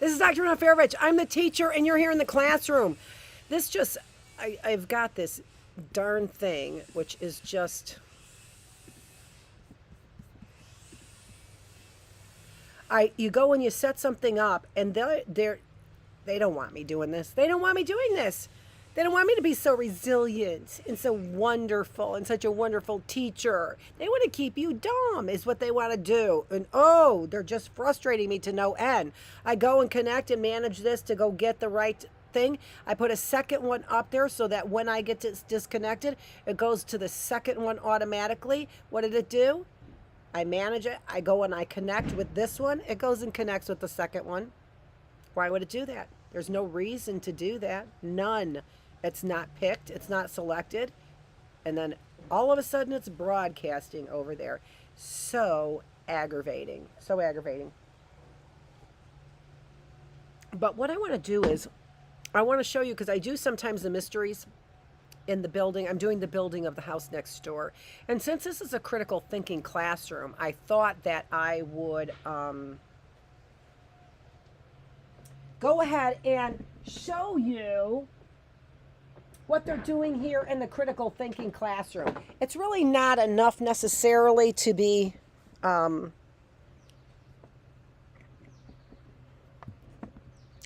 This is Dr. Annette Feravich. I'm the teacher, and you're here in the classroom. This just, I've got this darn thing, which is just, you go and you set something up, and they don't want me doing this. They don't want me doing this. They don't want me to be so resilient and so wonderful and such a wonderful teacher. They want to keep you dumb is what they want to do. And oh, they're just frustrating me to no end. I go and connect and manage this to go get the right thing. I put a second one up there so that when I get disconnected, it goes to the second one automatically. What did it do? I manage it. I go and I connect with this one. It goes and connects with the second one. Why would it do that? There's no reason to do that. None. It's not picked. It's not selected. And then all of a sudden it's broadcasting over there. So aggravating. So aggravating. But what I want to do is I want to show you, because I do sometimes the mysteries in the building. I'm doing the building of the house next door. And since this is a critical thinking classroom, I thought that I would go ahead and show you what they're doing here in the critical thinking classroom. It's really not enough necessarily to be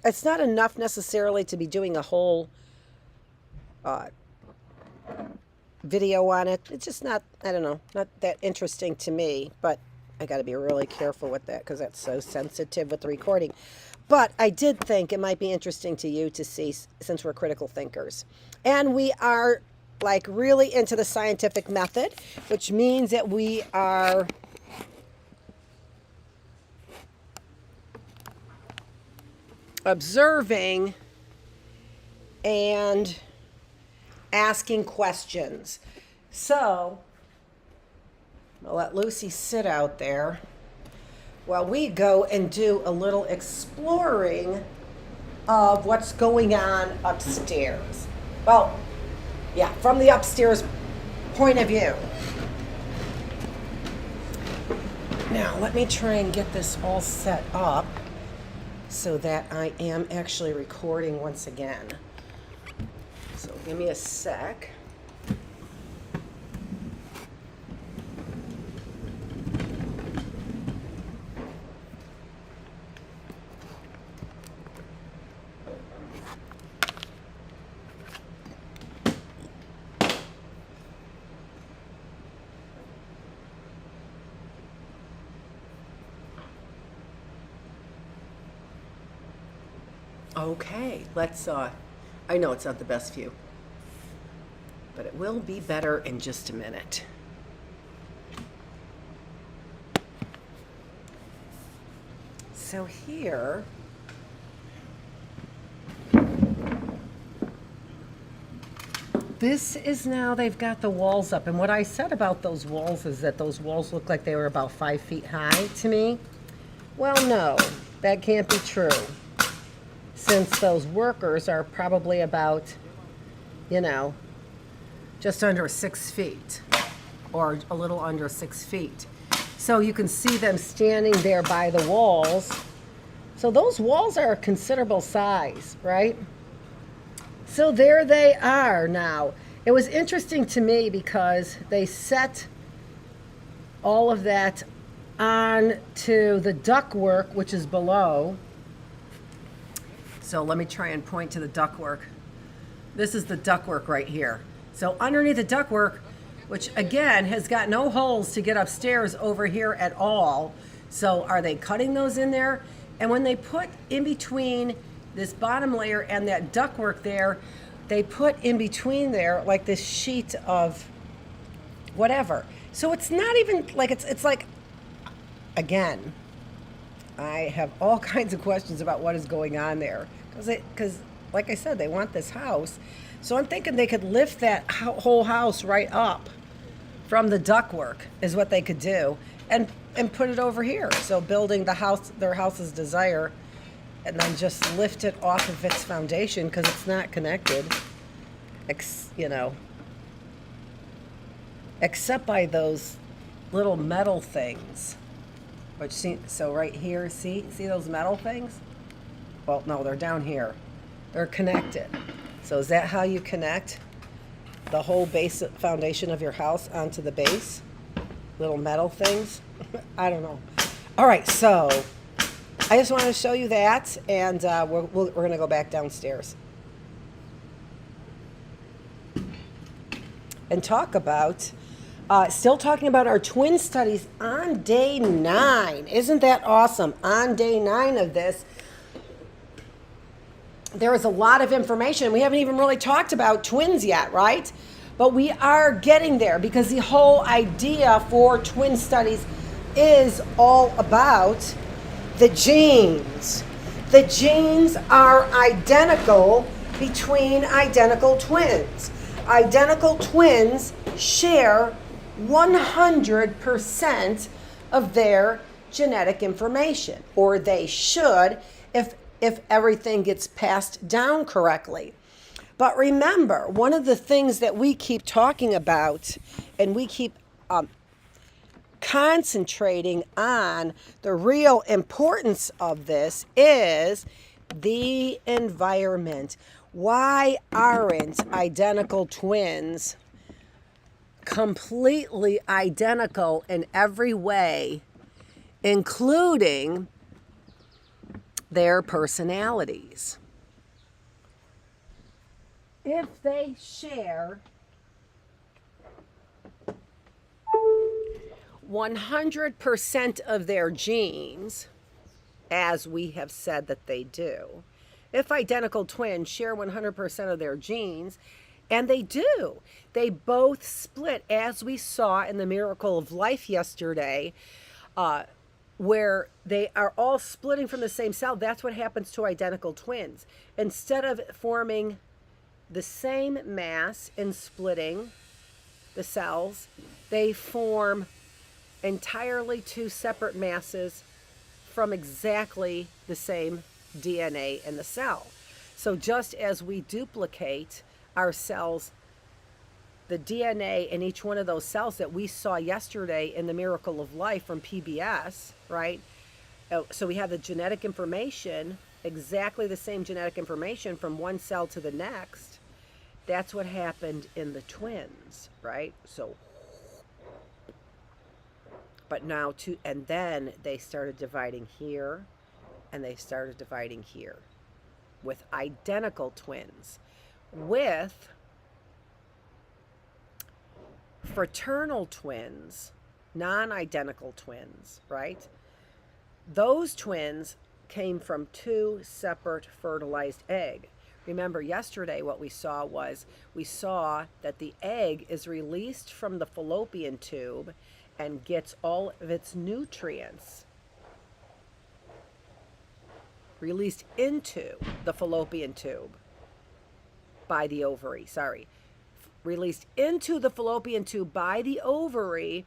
it's not enough necessarily to be doing a whole video on it. It's just not, I don't know, not that interesting to me, but I got to be really careful with that because that's so sensitive with the recording. But I did think it might be interesting to you to see, since we're critical thinkers. And we are like really into the scientific method, which means that we are observing and asking questions. So I'll let Lucy sit out there while we go and do a little exploring of what's going on upstairs. Well, yeah, from the upstairs point of view. Now, let me try and get this all set up so that I am actually recording once again. So give me a sec. Okay, let's, I know it's not the best view, but it will be better in just a minute. So here, this is now, they've got the walls up. And what I said about those walls is that those walls look like they were about 5 feet high to me. Well, no, that can't be true, since those workers are probably about, you know, just under 6 feet or a little under 6 feet. So you can see them standing there by the walls. So those walls are a considerable size, right? So there they are now. It was interesting to me because they set all of that on to the ductwork, which is below. So let me try and point to the ductwork. This is the ductwork right here. So underneath the ductwork, which again has got no holes to get upstairs over here at all. So are they cutting those in there? And when they put in between this bottom layer and that ductwork there, they put in between there like this sheet of whatever. So it's not even like, it's like, again, I have all kinds of questions about what is going on there. Because like I said, they want this house. So I'm thinking they could lift that whole house right up from the ductwork is what they could do, and put it over here. So building the house, their house's desire, and then just lift it off of its foundation because it's not connected, you know, except by those little metal things. Which so right here, see those metal things? Well, no, they're down here. They're connected. So is that how you connect the whole base foundation of your house onto the base? Little metal things? I don't know. All right, so I just wanted to show you that, and we're going to go back downstairs and talk about, still talking about our twin studies on day 9. Isn't that awesome? On day 9 of this, there is a lot of information. We haven't even really talked about twins yet, right? But we are getting there, because the whole idea for twin studies is all about the genes. The genes are identical between identical twins. Identical twins share 100% of their genetic information, or they should, if everything gets passed down correctly. But remember, one of the things that we keep talking about, and we keep concentrating on, the real importance of this is the environment. Why aren't identical twins completely identical in every way, including their personalities? If they share 100% of their genes, as we have said that they do, if identical twins share 100% of their genes, and they do, they both split, as we saw in the Miracle of Life yesterday, where they are all splitting from the same cell. That's what happens to identical twins. Instead of forming the same mass in splitting the cells, they form entirely two separate masses from exactly the same DNA in the cell. So just as we duplicate our cells, the DNA in each one of those cells that we saw yesterday in the Miracle of Life from PBS, right? So we have the genetic information, exactly the same genetic information from one cell to the next. That's what happened in the twins, right? So, but now and then they started dividing here, and they started dividing here with identical twins. With fraternal twins, non-identical twins, right? Those twins came from two separate fertilized eggs. Remember yesterday what we saw that the egg is released from the fallopian tube and gets all of its nutrients released into the fallopian tube by the ovary. Released into the fallopian tube by the ovary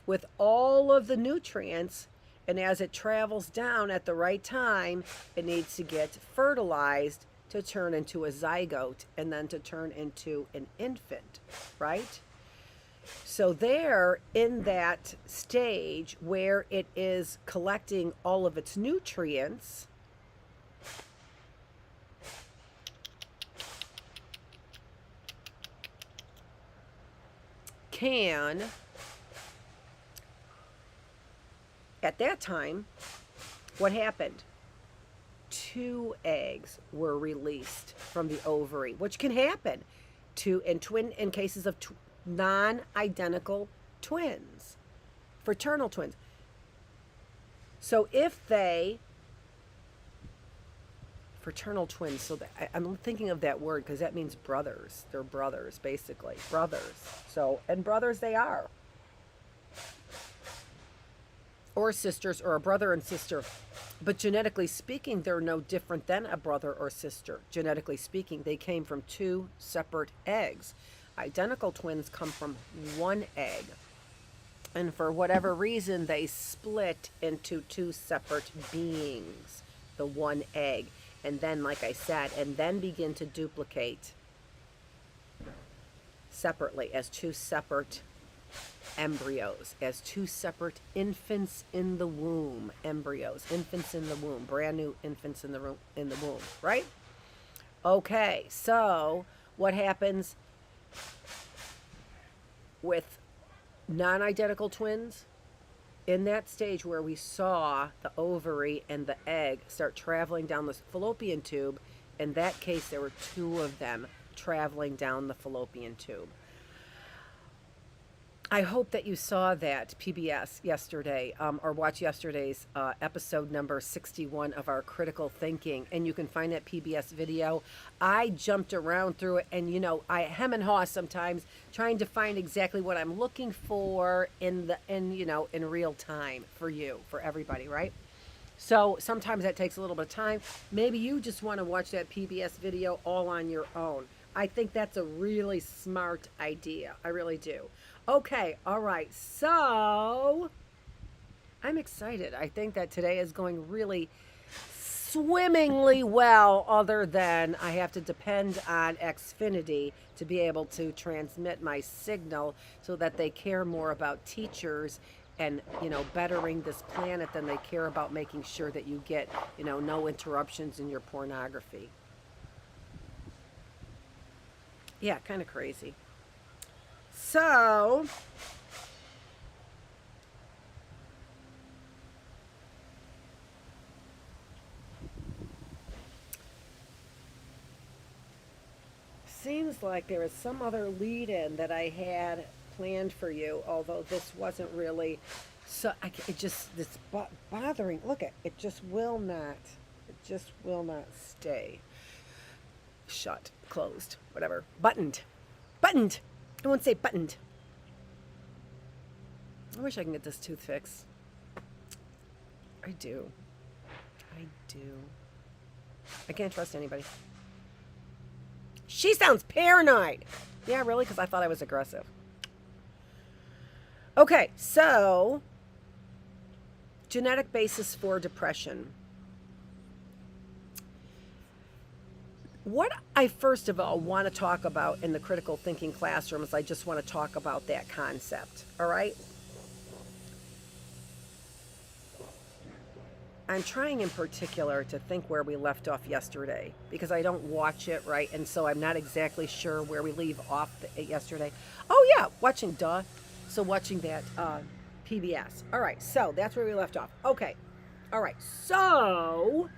with all of the nutrients, and as it travels down at the right time, it needs to get fertilized to turn into a zygote and then to turn into an infant, right? So there, in that stage where it is collecting all of its nutrients, at that time, what happened? 2 eggs were released from the ovary, which can happen in cases of non-identical twins, fraternal twins. So fraternal twins, so I'm thinking of that word because that means brothers. They're brothers, basically. Brothers. So, and brothers they are. Or sisters, or a brother and sister. But genetically speaking, they're no different than a brother or sister. Genetically speaking, they came from 2 separate eggs. Identical twins come from 1 egg. And for whatever reason, they split into 2 separate beings, the 1 egg. And then, like I said, and then begin to duplicate separately as 2 separate embryos, as two separate infants in the womb. Embryos, infants in the womb, brand new infants in the womb, right? Okay, so what happens with non-identical twins? In that stage where we saw the ovary and the egg start traveling down the fallopian tube, in that case there were two of them traveling down the fallopian tube. I hope that you saw that PBS yesterday, or watched yesterday's episode number 61 of our critical thinking, and you can find that PBS video. I jumped around through it, and I hem and haw sometimes trying to find exactly what I'm looking for in real time for you, for everybody, right? So sometimes that takes a little bit of time. Maybe you just want to watch that PBS video all on your own. I think that's a really smart idea. I really do. Okay, all right. So I'm excited. I think that today is going really swimmingly well, other than I have to depend on Xfinity to be able to transmit my signal so that they care more about teachers and bettering this planet than they care about making sure that you get no interruptions in your pornography. Yeah, kind of crazy. So seems like there is some other lead-in that I had planned for you, although this wasn't really. So it's bothering. Look at it. Just will not. It just will not stay. Shut, closed, whatever. Buttoned. I won't say buttoned. I wish I can get this tooth fixed. I do. I can't trust anybody. She sounds paranoid. Yeah, really? Because I thought I was aggressive. Okay, so genetic basis for depression. What I first of all want to talk about in the critical thinking classroom is I just want to talk about that concept, all right? I'm trying in particular to think where we left off yesterday because I don't watch it, right? And so I'm not exactly sure where we leave off yesterday. Oh yeah, watching that PBS. All right, so that's where we left off. Okay, all right, so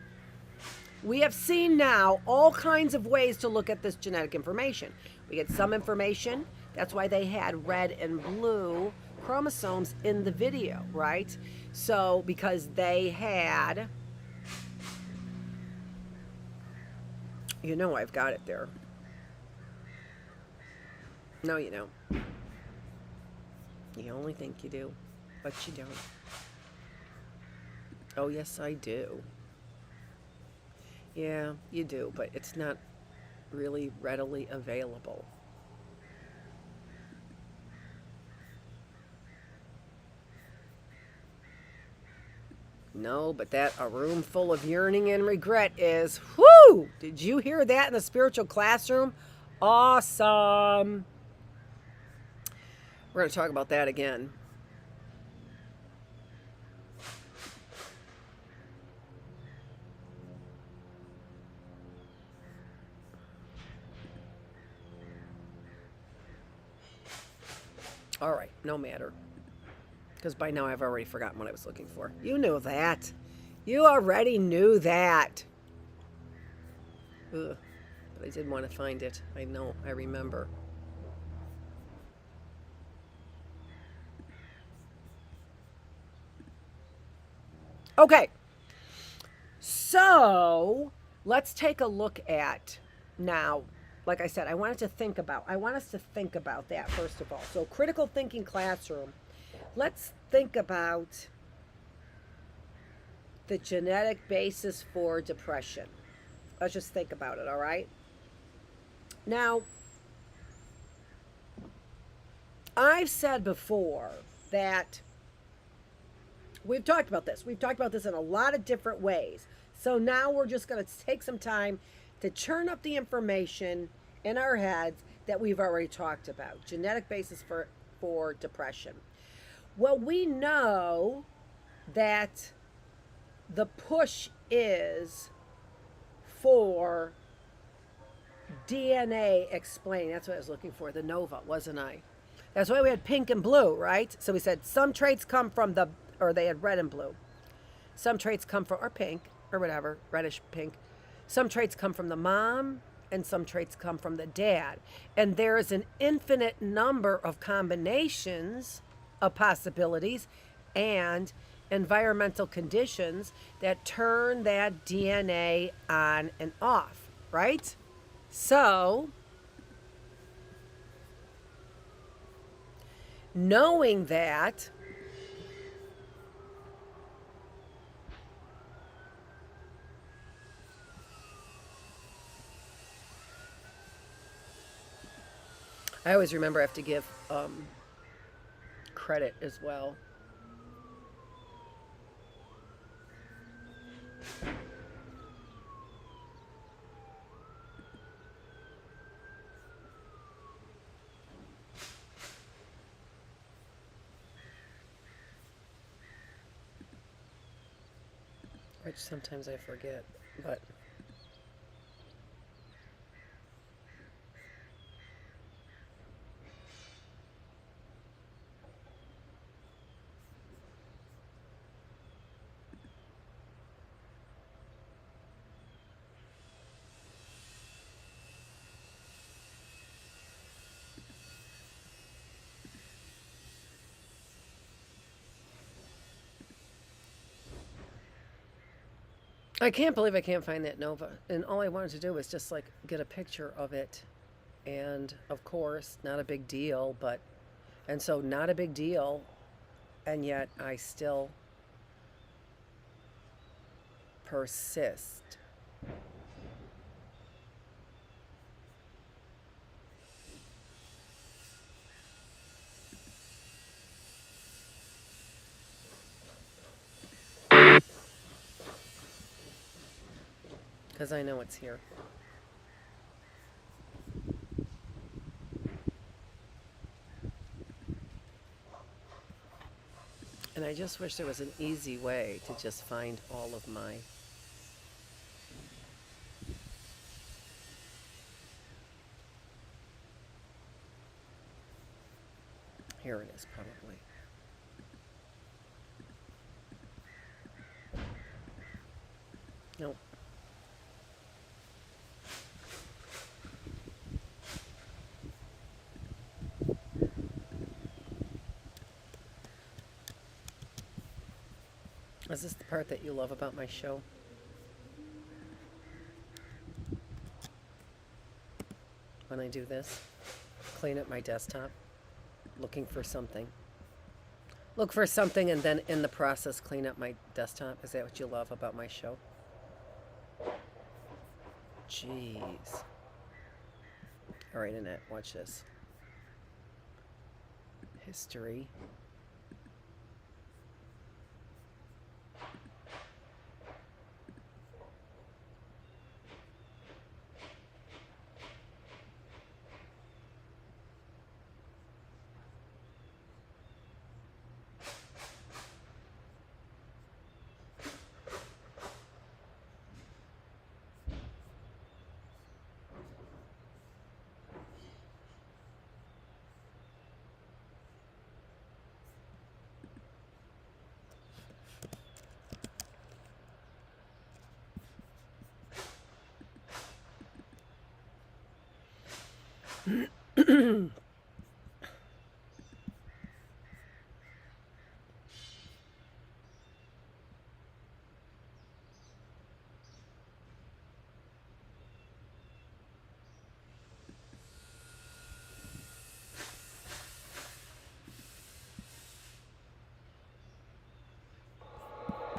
we have seen now all kinds of ways to look at this genetic information. We get some information. That's why they had red and blue chromosomes in the video, right? So because they had, I've got it there. No, you don't. You only think you do, but you don't. Oh, yes, I do. Yeah, you do, but it's not really readily available. No, but that a room full of yearning and regret is, whoo! Did you hear that in the spiritual classroom? Awesome. We're going to talk about that again. All right, no matter. Because by now I've already forgotten what I was looking for. You knew that. You already knew that. Ugh. But I did want to find it. I know. I remember. Okay. So let's take a look at now. Like I said, I want us to think about that first of all. So critical thinking classroom. Let's think about the genetic basis for depression. Let's just think about it, all right? Now, I've said before that we've talked about this. We've talked about this in a lot of different ways. So now we're just going to take some time to churn up the information in our heads that we've already talked about. Genetic basis for depression? Well, we know that the push is for DNA explain. That's what I was looking for, the NOVA, wasn't I? That's why we had pink and blue, right? So we said some traits come from the, or they had red and blue. Some traits come from, or pink, or whatever, reddish pink. Some traits come from the mom, and some traits come from the dad. And there is an infinite number of combinations of possibilities and environmental conditions that turn that DNA on and off, right? So, knowing that, I always remember I have to give credit as well. Which sometimes I forget, but I can't believe I can't find that Nova. And all I wanted to do was just like get a picture of it. And of course, not a big deal, but, and so not a big deal. And yet I still persist. Because I know it's here. And I just wish there was an easy way to just find all of my here it is probably. Nope. Is this the part that you love about my show? When I do this, clean up my desktop, looking for something. Look for something and then in the process clean up my desktop. Is that what you love about my show? Jeez. All right, Annette, watch this. History.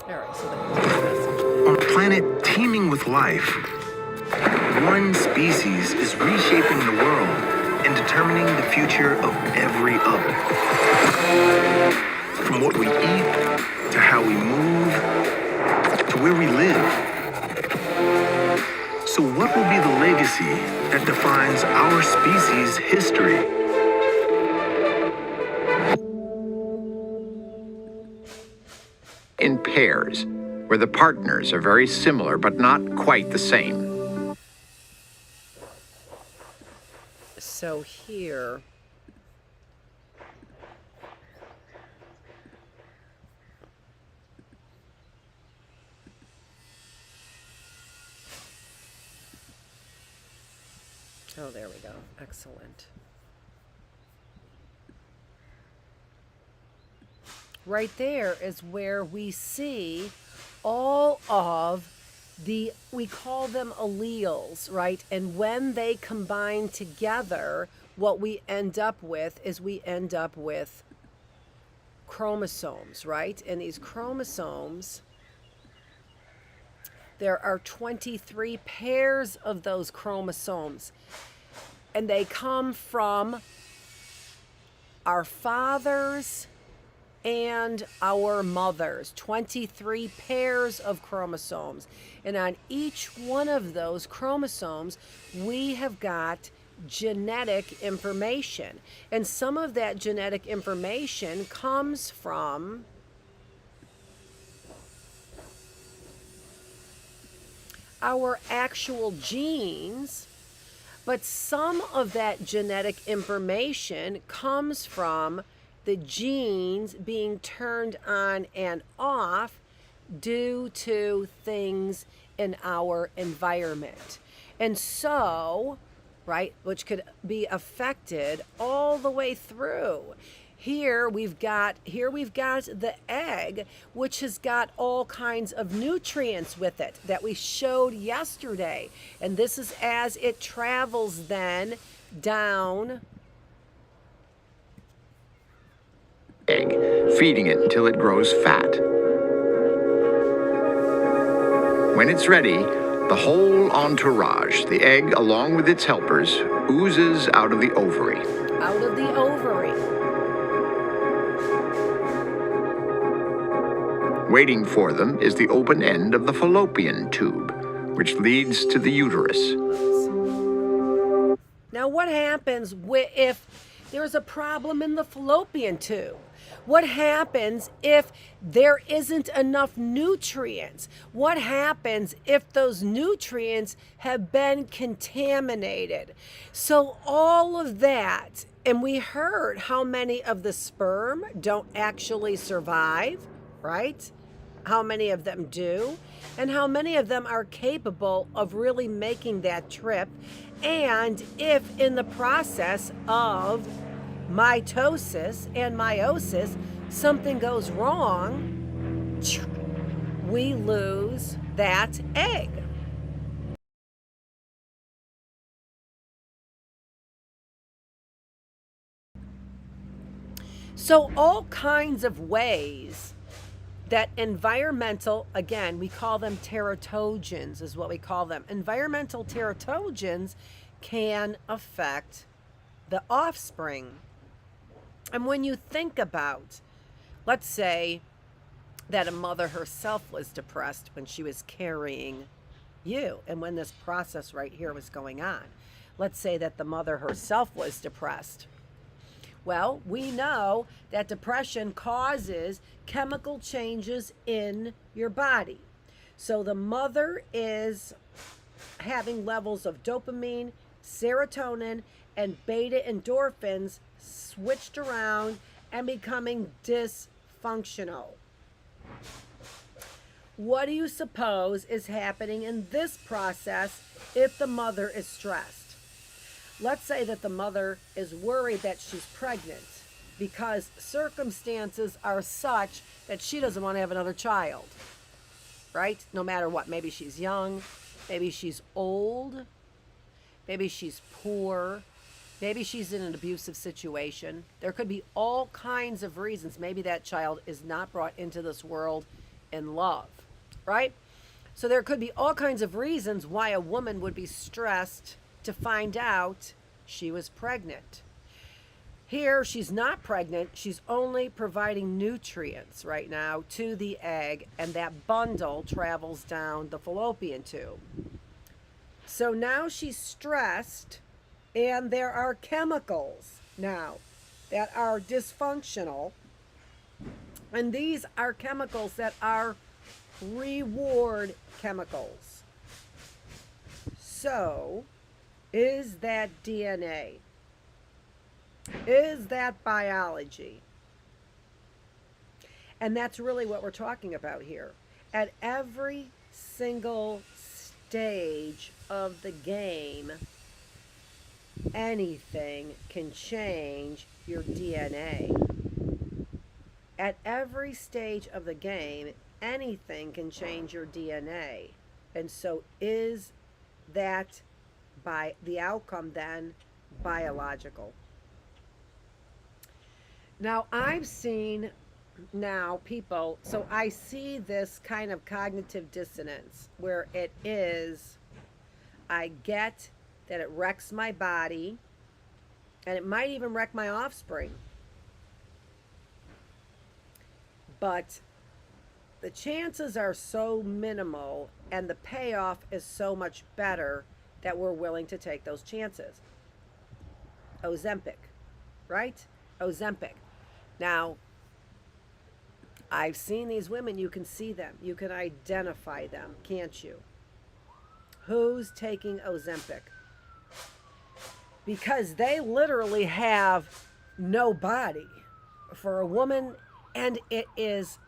All right, so on a planet teeming with life, one species is reshaping the world and determining the future of every other. From what we eat, to how we move, to where we live. So what will be the legacy that defines our species' history? in pairs, where the partners are very similar but not quite the same. So here, oh, there we go. Excellent. Right there is where we see all of the, we call them alleles, right? And when they combine together, what we end up with is we end up with chromosomes, right? And these chromosomes, there are 23 pairs of those chromosomes, and they come from our fathers and our mothers. 23 pairs of chromosomes. And on each one of those chromosomes, we have got genetic information. And some of that genetic information comes from our actual genes, but some of that genetic information comes from the genes being turned on and off due to things in our environment. And so, right, which could be affected all the way through. Here we've got the egg, which has got all kinds of nutrients with it that we showed yesterday. And this is as it travels then down Egg, feeding it until it grows fat. When it's ready, the whole entourage, the egg along with its helpers, oozes out of the ovary. Out of the ovary. Waiting for them is the open end of the fallopian tube, which leads to the uterus. Now, what happens if there's a problem in the fallopian tube? What happens if there isn't enough nutrients? What happens if those nutrients have been contaminated? So all of that, and we heard how many of the sperm don't actually survive, right? How many of them do, and how many of them are capable of really making that trip. And if in the process of mitosis and meiosis, something goes wrong, we lose that egg. So all kinds of ways that environmental, again, we call them teratogens is what we call them. Environmental teratogens can affect the offspring. And when you think about, let's say that a mother herself was depressed when she was carrying you, and when this process right here was going on. Let's say that the mother herself was depressed. Well, we know that depression causes chemical changes in your body. So the mother is having levels of dopamine, serotonin, and beta endorphins switched around and becoming dysfunctional. What do you suppose is happening in this process if the mother is stressed? Let's say that the mother is worried that she's pregnant because circumstances are such that she doesn't want to have another child, right? No matter what. Maybe she's young, maybe she's old, maybe she's poor, maybe she's in an abusive situation. There could be all kinds of reasons. Maybe that child is not brought into this world in love, right? So there could be all kinds of reasons why a woman would be stressed to find out she was pregnant. Here, she's not pregnant. She's only providing nutrients right now to the egg, and that bundle travels down the fallopian tube. So now she's stressed, and there are chemicals now that are dysfunctional And these are chemicals that are reward chemicals. So, is that DNA? Is that biology? And that's really what we're talking about here. At every single stage of the game, anything can change your DNA. At every stage of the game, anything can change your DNA. And so is that by the outcome then biological? Now I've seen people, so I see this kind of cognitive dissonance where it is, I get that it wrecks my body and it might even wreck my offspring. But the chances are so minimal and the payoff is so much better that we're willing to take those chances. Ozempic, right? Ozempic. Now, I've seen these women, you can see them, you can identify them, can't you? Who's taking Ozempic? Because they literally have no body for a woman, and it is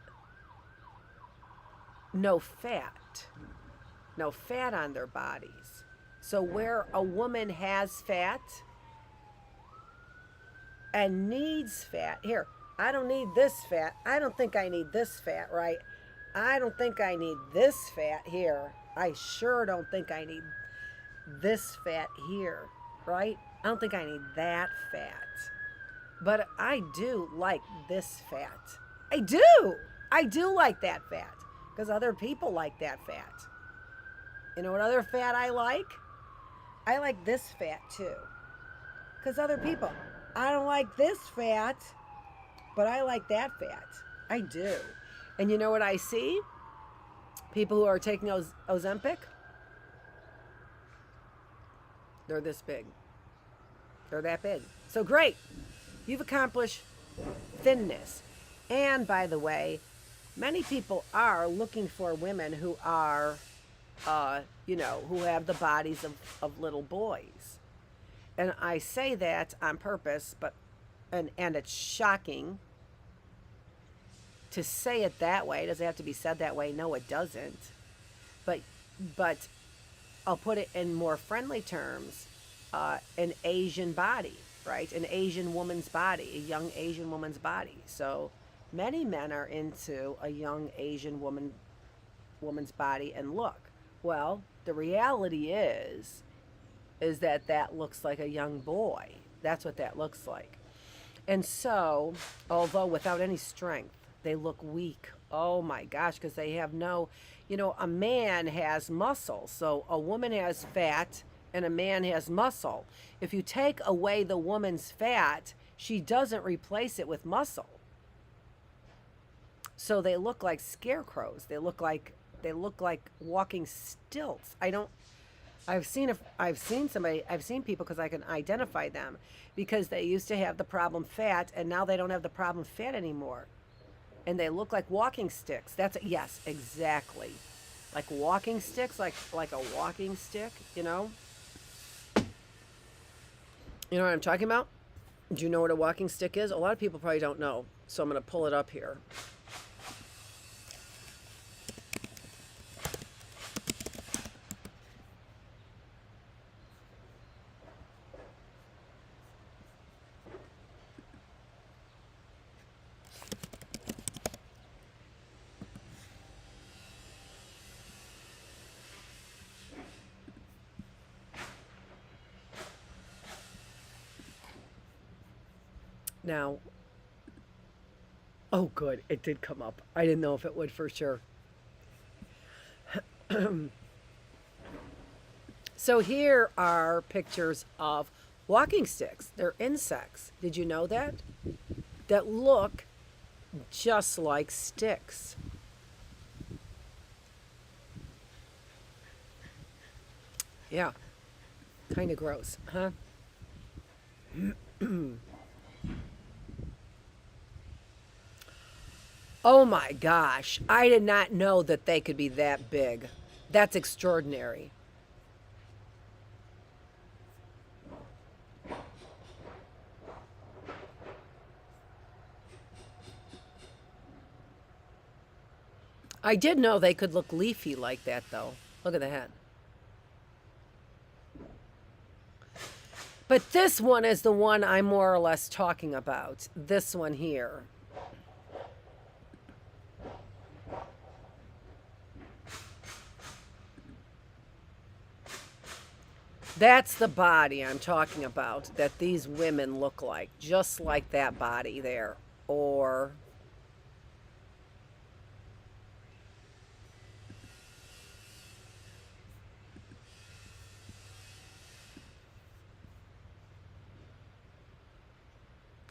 no fat on their bodies. So where a woman has fat and needs fat, here, I don't need this fat. I don't think I need this fat, right? I don't think I need this fat here. I sure don't think I need this fat here, right? I don't think I need that fat. But I do like this fat. I do. I do like that fat. Because other people like that fat. You know what other fat I like? I like this fat too. Because other people, I don't like this fat, but I like that fat. I do. And you know what I see? People who are taking Ozempic, they're this big. They're that big. So great. You've accomplished thinness. And by the way, many people are looking for women who are, who have the bodies of little boys. And I say that on purpose, and it's shocking to say it that way. It doesn't have to be said that way. No, it doesn't. But I'll put it in more friendly terms. An Asian body, right? An Asian woman's body, a young Asian woman's body. So many men are into a young Asian woman's body and look. Well, the reality is that looks like a young boy. That's what that looks like. And so, although without any strength, they look weak. Oh my gosh, because they have no, a man has muscle. So a woman has fat and a man has muscle. If you take away the woman's fat, she doesn't replace it with muscle. So they look like scarecrows. They look like walking stilts. I've seen people, because I can identify them, because they used to have the problem fat and now they don't have the problem fat anymore. And they look like walking sticks. Yes, exactly. Like walking sticks, like a You know what I'm talking about? Do you know what a walking stick is? A lot of people probably don't know. So I'm going to pull it up here. Now, oh good, it did come up. I didn't know if it would for sure. So here are pictures of walking sticks. They're insects. Did you know that? That look just like sticks. Yeah, kind of gross, huh? Oh my gosh, I did not know that they could be that big. That's extraordinary. I did know they could look leafy like that, though. Look at the head. But this one is the one I'm more or less talking about. This one here. That's the body I'm talking about, that these women look like. Just like that body there. Or...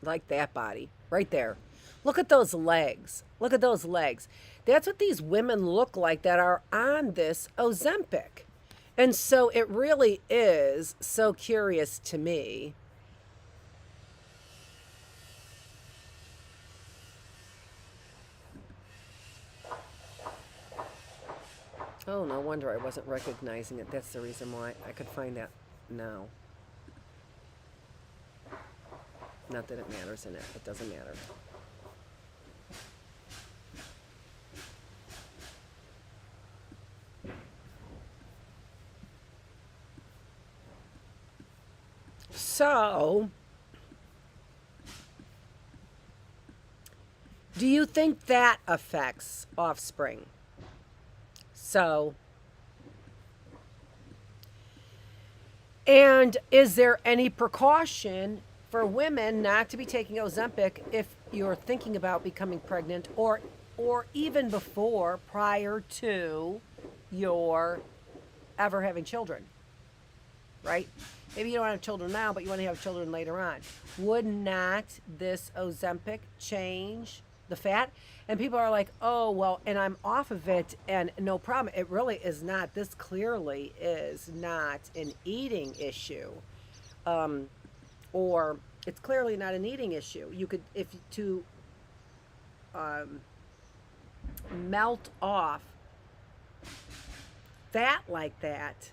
like that body right there. Look at those legs. Look at those legs. That's what these women look like that are on this Ozempic. And so it really is so curious to me. Oh, no wonder I wasn't recognizing it. That's the reason why. I could find that now. Not that it matters in it. It doesn't matter. So, do you think that affects offspring? So, and is there any precaution for women not to be taking Ozempic if you're thinking about becoming pregnant, or even before, prior to your ever having children, right? Maybe you don't have children now, but you want to have children later on. Would not this Ozempic change the fat? And people are like, oh, well, and I'm off of it and no problem. It really is not. This clearly is not an eating issue. Or it's clearly not an eating issue. You could, if to melt off fat like that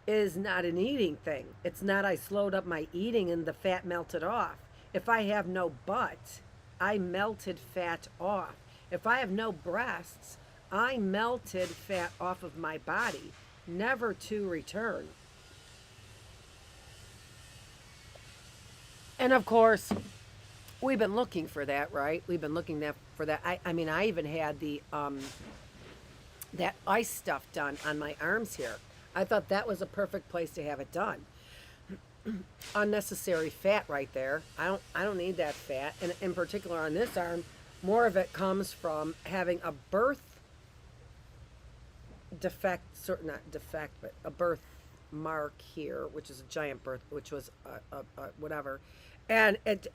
is not an eating thing. It's not I slowed up my eating and the fat melted off. If I have no butt, I melted fat off. If I have no breasts, I melted fat off of my body, never to return. And of course, we've been looking for that, right? We've been looking for that. I mean, I even had the that ice stuff done on my arms here. I thought that was a perfect place to have it done. Unnecessary fat right there. I don't need that fat. And in particular on this arm, more of it comes from having a birth defect, not defect, but a birth mark here, which is a giant birth, which was whatever. And it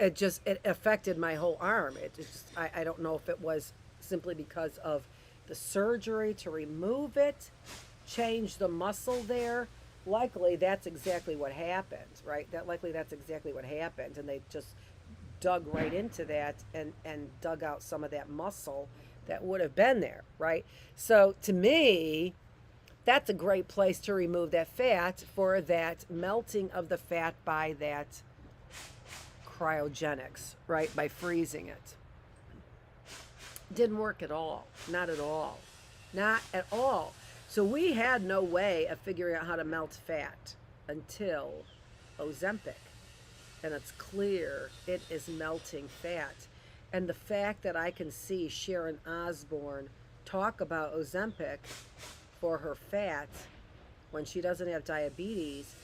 affected my whole arm. It just, I don't know if it was simply because of the surgery to remove it, change the muscle there. Likely that's exactly what happened, right? That's exactly what happened. And they just dug right into that and dug out some of that muscle that would have been there, right? So to me, that's a great place to remove that fat for that melting of the fat by that cryogenics, right? By freezing it. Didn't work at all. Not at all. Not at all. So we had no way of figuring out how to melt fat until Ozempic. And it's clear it is melting fat. And the fact that I can see Sharon Osbourne talk about Ozempic for her fat when she doesn't have diabetes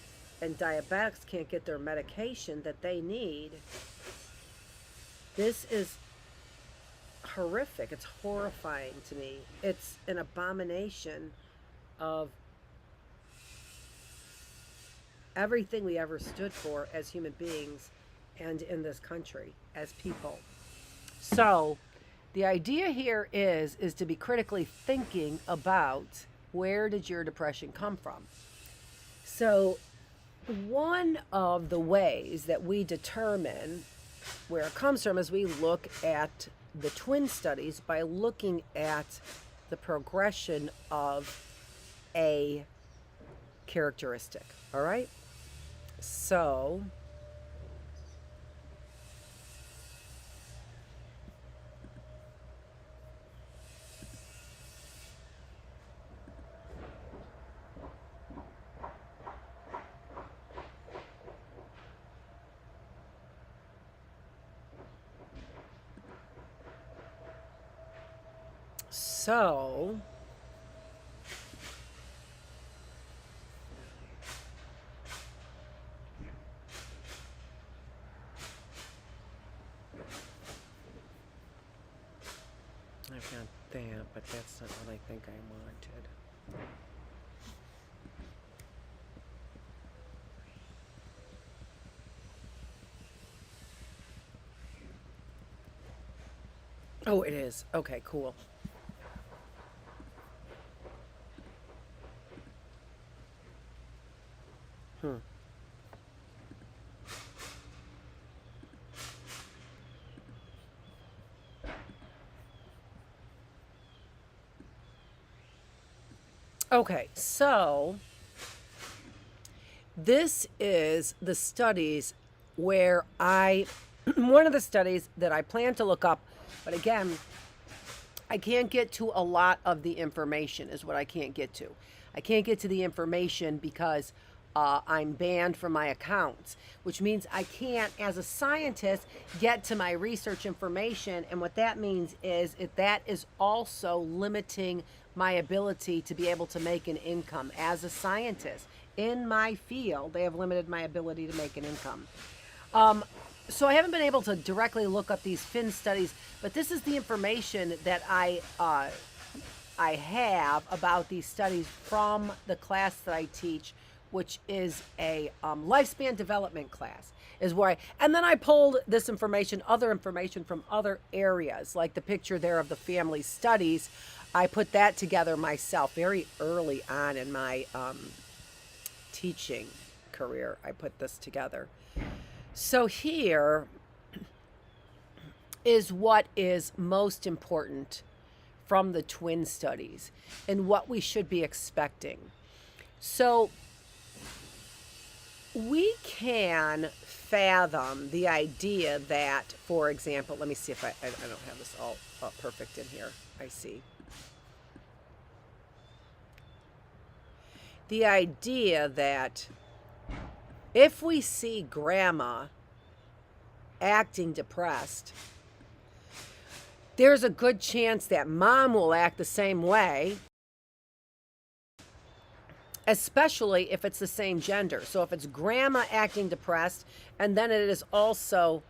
and diabetics can't get their medication that they need, this is horrific. It's horrifying to me. It's an abomination of everything we ever stood for as human beings and in this country as people. So the idea here is to be critically thinking about where did your depression come from. So one of the ways that we determine where it comes from is we look at the twin studies by looking at the progression of a characteristic. All right? So I've got that, but that's not what I think I wanted. Oh, it is. Okay, cool. Okay, so this is the studies where one of the studies that I plan to look up, but again, I can't get to a lot of the information is what I can't get to. I can't get to the information because I'm banned from my accounts, which means I can't, as a scientist, get to my research information. And what that means is that is also limiting my ability to be able to make an income as a scientist. In my field, they have limited my ability to make an income. So I haven't been able to directly look up these fin studies, but this is the information that I have about these studies from the class that I teach, which is a lifespan development class. And then I pulled this information, other information from other areas, like the picture there of the family studies. I put that together myself very early on in my teaching career. I put this together. So here is what is most important from the twin studies and what we should be expecting. So we can fathom the idea that, for example, let me see if I don't have this all perfect in here. I see. The idea that if we see grandma acting depressed, there's a good chance that mom will act the same way, especially if it's the same gender. So if it's grandma acting depressed, and then it is also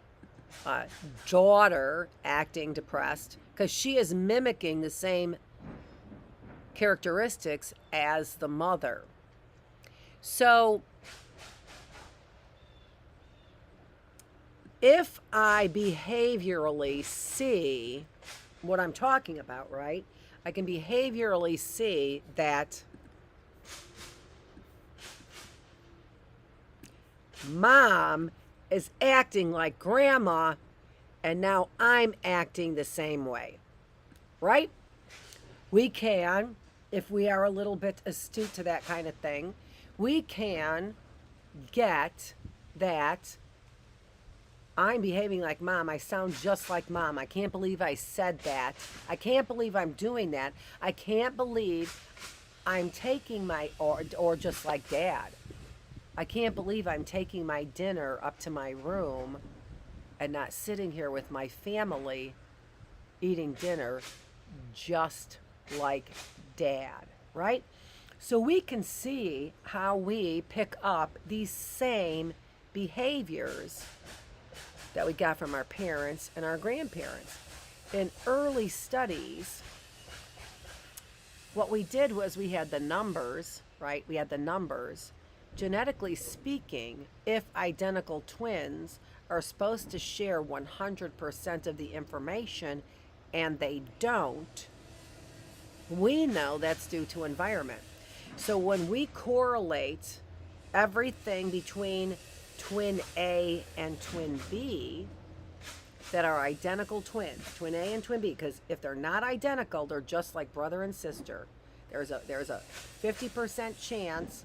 daughter acting depressed, because she is mimicking the same characteristics as the mother. So if I behaviorally see what I'm talking about, right? I can behaviorally see that mom is acting like grandma, and now I'm acting the same way, right? We can, if we are a little bit astute to that kind of thing, we can get that I'm behaving like mom. I sound just like mom. I can't believe I said that. I can't believe I'm doing that. I can't believe I'm taking or just like dad. I can't believe I'm taking my dinner up to my room and not sitting here with my family eating dinner just like dad, right? So we can see how we pick up these same behaviors that we got from our parents and our grandparents. In early studies, what we did was we had the numbers, right? We had the numbers. Genetically speaking, if identical twins are supposed to share 100% of the information and they don't, we know that's due to environment. So when we correlate everything between twin A and twin B, that are identical twins, twin A and twin B, because if they're not identical, they're just like brother and sister. There's a 50% chance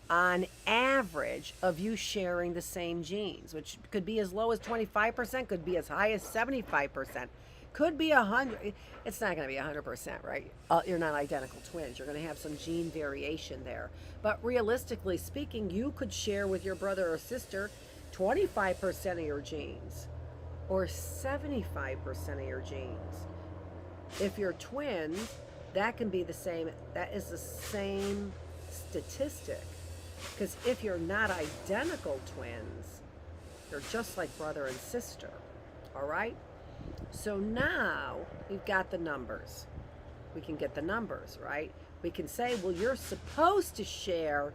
on average of you sharing the same genes, which could be as low as 25%, could be as high as 75%, could be 100. It's not going to be 100%, right? You're not identical twins. You're going to have some gene variation there. But realistically speaking, you could share with your brother or sister 25% of your genes or 75% of your genes. If you're twins, that can be the same. That is the same statistic. Because if you're not identical twins, you're just like brother and sister. All right? So now we've got the numbers. We can get the numbers, right? We can say, well, you're supposed to share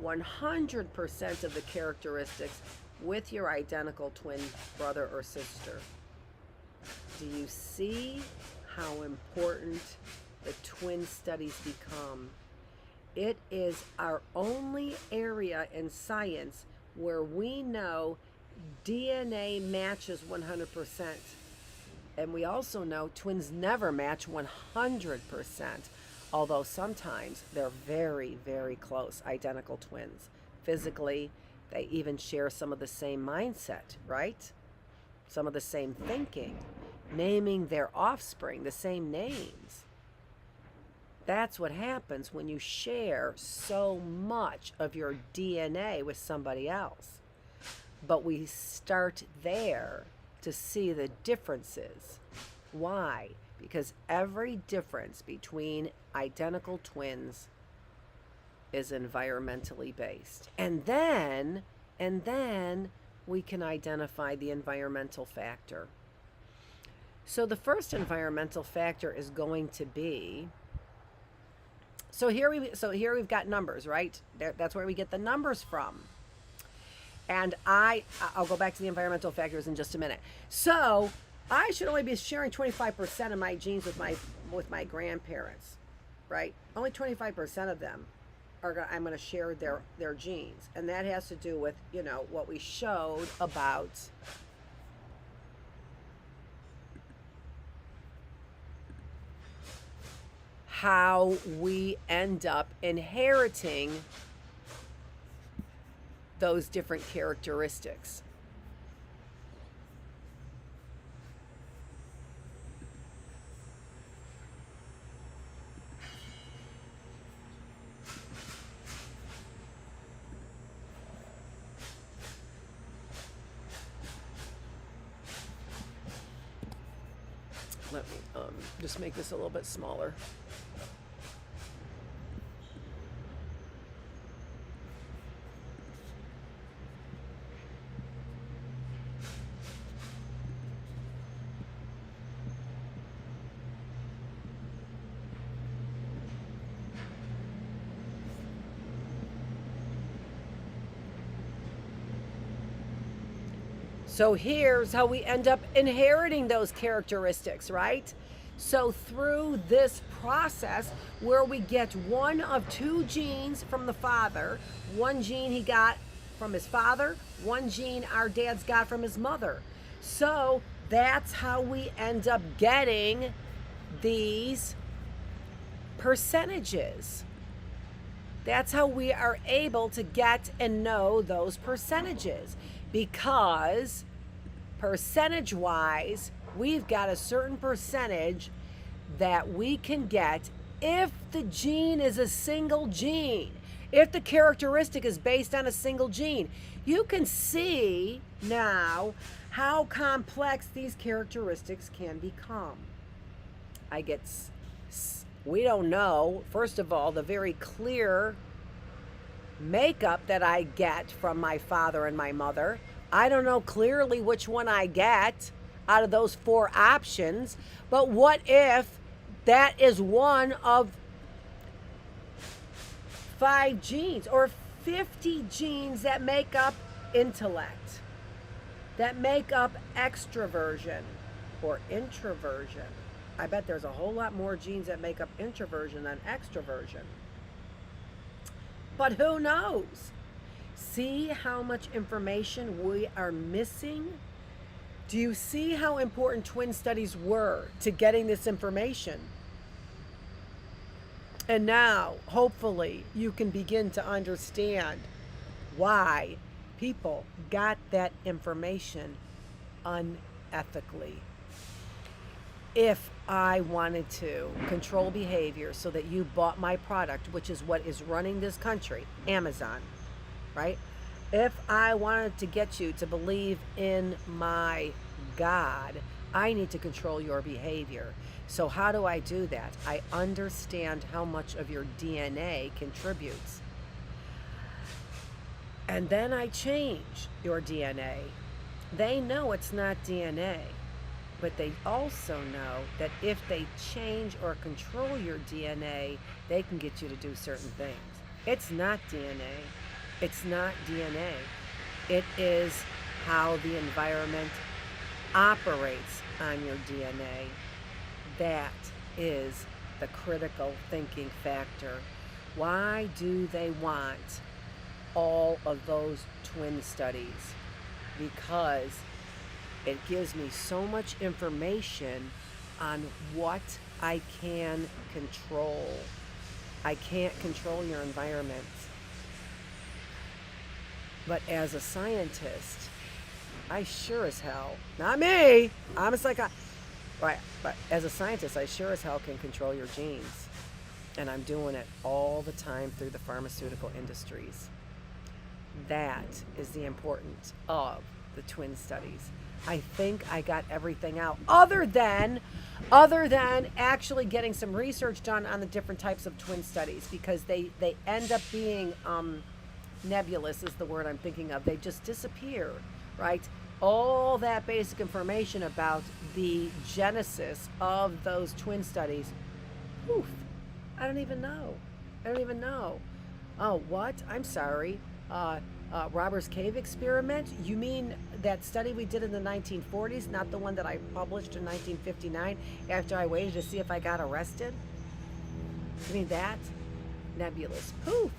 100% of the characteristics with your identical twin brother or sister. Do you see how important the twin studies become? It is our only area in science where we know DNA matches 100%. And we also know twins never match 100%, although sometimes they're very, very close, identical twins. Physically, they even share some of the same mindset, right? Some of the same thinking, naming their offspring the same names. That's what happens when you share so much of your DNA with somebody else. But we start there to see the differences. Why? Because every difference between identical twins is environmentally based. And then we can identify the environmental factor. So the first environmental factor is going to be, so here we've got numbers, right? That's where we get the numbers from. And I'll go back to the environmental factors in just a minute. So I should only be sharing 25% of my genes with my grandparents, right? Only 25% of them I'm going to share their genes, and that has to do with what we showed about how we end up inheriting those different characteristics. Let me just make this a little bit smaller. So here's how we end up inheriting those characteristics, right? So through this process where we get one of two genes from the father, one gene he got from his father, one gene our dad's got from his mother. So that's how we end up getting these percentages. That's how we are able to get and know those percentages, because percentage-wise, we've got a certain percentage that we can get if the gene is a single gene, if the characteristic is based on a single gene. You can see now how complex these characteristics can become. We don't know, first of all, the very clear makeup that I get from my father and my mother. I don't know clearly which one I get out of those four options, but what if that is one of 5 genes or 50 genes that make up intellect, that make up extroversion or introversion? I bet there's a whole lot more genes that make up introversion than extroversion. But who knows? See how much information we are missing Do you see how important twin studies were to getting this information? And now, hopefully, you can begin to understand why people got that information unethically. If I wanted to control behavior so that you bought my product, which is what is running this country, Amazon, right? If I wanted to get you to believe in my God, I need to control your behavior. So how do I do that? I understand how much of your DNA contributes. And then I change your DNA. They know it's not DNA, but they also know that if they change or control your DNA, they can get you to do certain things. It's not DNA. It's not DNA. It is how the environment operates on your DNA. That is the critical thinking factor. Why do they want all of those twin studies? Because it gives me so much information on what I can control. I can't control your environment. But as a scientist, I sure as hell, not me, I'm a psychologist, right, but as a scientist, I sure as hell can control your genes. And I'm doing it all the time through the pharmaceutical industries. That is the importance of the twin studies. I think I got everything out other than actually getting some research done on the different types of twin studies, because they end up being nebulous is the word I'm thinking of. They just disappear, right? All that basic information about the genesis of those twin studies, poof, I don't even know. Oh, what? I'm sorry. Robbers Cave experiment? You mean that study we did in the 1940s, not the one that I published in 1959 after I waited to see if I got arrested? You mean that? Nebulous. Poof.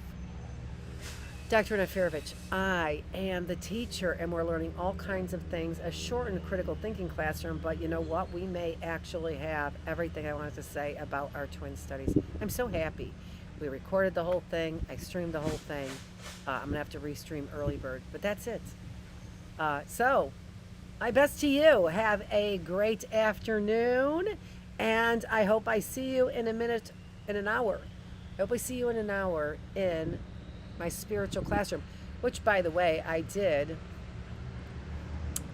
Dr. Annette Feravich, I am the teacher, and we're learning all kinds of things, a shortened critical thinking classroom, but you know what? We may actually have everything I wanted to say about our twin studies. I'm so happy. We recorded the whole thing. I streamed the whole thing. I'm going to have to restream Early Bird, but that's it. So, my best to you. Have a great afternoon, and I hope I see you in an hour. I hope I see you in an hour in my spiritual classroom, which, by the way, I did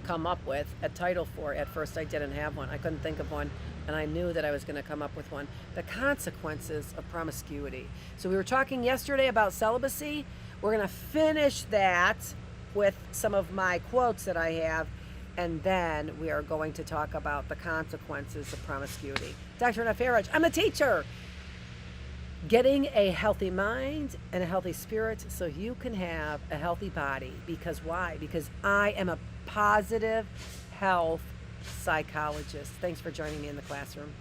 come up with a title for. At first, I didn't have one. I couldn't think of one, and I knew that I was going to come up with one. The consequences of promiscuity. So we were talking yesterday about celibacy. We're going to finish that with some of my quotes that I have, and then we are going to talk about the consequences of promiscuity. Dr. Annette Feravich, I'm a teacher. Getting a healthy mind and a healthy spirit so you can have a healthy body. Because why? Because I am a positive health psychologist. Thanks for joining me in the classroom.